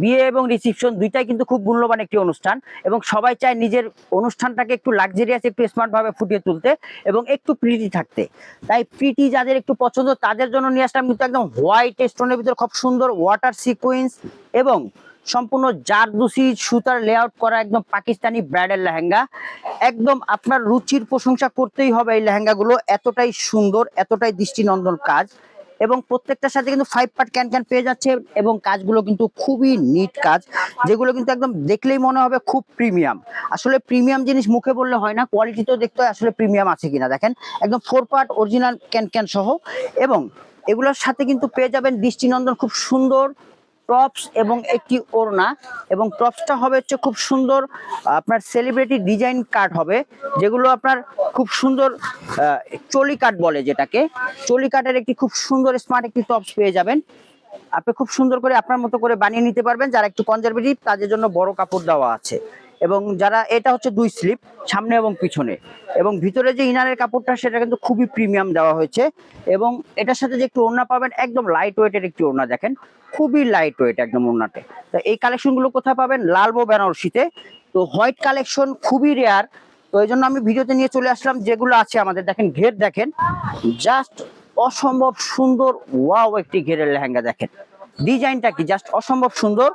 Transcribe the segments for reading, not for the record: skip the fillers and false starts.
বিয়ে এবং রিসেপশন দুইটাই কিন্তু খুব মূল্যবান একটি অনুষ্ঠান, এবং সবাই চায় নিজের অনুষ্ঠানটাকে একটু লাক্সারিয়াস, একটু স্মার্ট ভাবে ফুটিয়ে তুলতে এবং একটু প্রিটি থাকতে। তাই প্রিটি যাদের একটু পছন্দ তাদের জন্য নিয়ে আসলাম কিন্তু একদম হোয়াইট স্টোনের ভিতরে খুব সুন্দর ওয়াটার সিকোয়েন্স এবং সম্পূর্ণ জারদুসি সুতার লেআউট করা একদম পাকিস্তানি ব্রাইডাল লেহেঙ্গা। একদম আপনার রুচির প্রশংসা করতেই হবে এই লেহেঙ্গাগুলো, এতটাই সুন্দর, এতটাই দৃষ্টিনন্দন কাজ, এবং প্রত্যেকটার সাথে কিন্তু 5 পার্ট ক্যান পেয়ে যাচ্ছে, এবং কাজগুলো কিন্তু খুবই নিট কাজ, যেগুলো কিন্তু একদম দেখলেই মনে হবে খুব প্রিমিয়াম। আসলে প্রিমিয়াম জিনিস মুখে বললে হয় না, কোয়ালিটিতেও দেখতে হয় আসলে প্রিমিয়াম আছে কিনা। দেখেন একদম 4 পার্ট অরিজিনাল ক্যান সহ, এবং এগুলোর সাথে কিন্তু পেয়ে যাবেন দৃষ্টিনন্দন খুব সুন্দর টপস এবং একটি ওড়না, এবং টপসটা হবে হচ্ছে খুব সুন্দর আপনার সেলিব্রিটি ডিজাইন কাট হবে, যেগুলো আপনার খুব সুন্দর চলি কাট বলে, যেটাকে চলি কাটের একটি খুব সুন্দর স্মার্ট একটি টপস পেয়ে যাবেন। আপনি খুব সুন্দর করে আপনার মতো করে বানিয়ে নিতে পারবেন। যারা একটু কনজারভেটিভ তাদের জন্য বড় কাপড় দেওয়া আছে, এবং যারা এটা হচ্ছে 2 স্লিপ সামনে এবং পিছনে, এবং ভিতরে যে ইনারের কাপড়টা সেটা কিন্তু খুবই প্রিমিয়াম দেওয়া হয়েছে, এবং এটার সাথে যে একটু ওড়না পাবেন একদম লাইট ওয়েটের একটি ওড়না, দেখেন খুবই লাইট ওয়েট একদম ওড়নাতে। তো এই কালেকশন গুলো কোথায় পাবেন? লালবো বেনারসিতে। তো হোয়াইট কালেকশন খুবই রেয়ার, তো এই জন্য আমি ভিডিওতে নিয়ে চলে আসলাম। যেগুলো আছে আমাদের দেখেন, ঘের দেখেন জাস্ট অসম্ভব সুন্দর, ওয়াও একটি ঘেরের লেহেঙ্গা। দেখেন ডিজাইনটা কি জাস্ট অসম্ভব সুন্দর,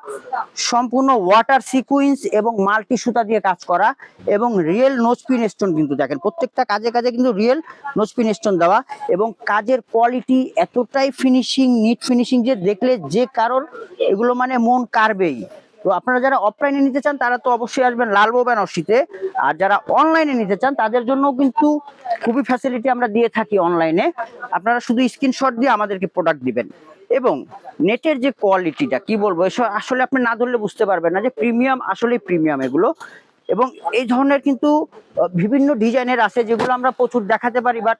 সম্পূর্ণ ওয়াটার সিকুয়েন্স এবং মাল্টি সুতা দিয়ে কাজ করা, এবং রিয়েল নোজপিন স্টোন কিন্তু দেখেন প্রত্যেকটা কাজে কাজে কিন্তু রিয়েল নোজপিন স্টোন দেওয়া, এবং কাজের কোয়ালিটি এতটাই ফিনিশিং, নিট ফিনিশিং, যে দেখলে যে কারোর এগুলো মানে মন কাড়বেই। তো আপনারা যারা অফলাইনে নিতে চান তারা তো অবশ্যই আসবেন লালবো বেনারসিতে, আর যারা অনলাইনে নিতে চান তাদের জন্য কিন্তু খুবই ফ্যাসিলিটি আমরা দিয়ে থাকি অনলাইনে। আপনারা শুধু স্ক্রিনশট দিয়ে আমাদেরকে প্রোডাক্ট দিবেন, এবং নেটের যে কোয়ালিটিটা কি বলবো, এসব আসলে আপনি না ধরলে বুঝতে পারবেন না যে প্রিমিয়াম, আসলে প্রিমিয়াম এগুলো। এবং এই ধরনের কিন্তু বিভিন্ন ডিজাইনের আছে যেগুলো আমরা প্রচুর দেখাতে পারি, বাট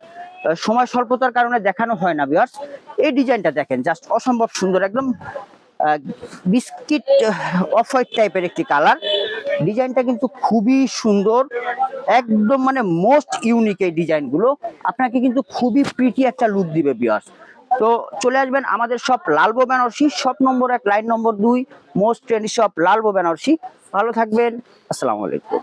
সময় স্বল্পতার কারণে দেখানো হয় না ভিউয়ার্স। এই ডিজাইনটা দেখেন জাস্ট অসম্ভব সুন্দর, একদম বিস্কিট অফ হোয়াইট টাইপের একটি কালার। ডিজাইনটা কিন্তু খুবই সুন্দর, একদম মানে মোস্ট ইউনিক এই ডিজাইনগুলো, আপনাকে কিন্তু খুবই প্রিটি একটা লুক দিবে ভিউয়ার্স। তো চলে আসবেন আমাদের shop Lalbo Benarasi, shop number 1 line number 2, most trendy shop Lalbo Benarasi. ভালো থাকবেন, আসসালামু আলাইকুম।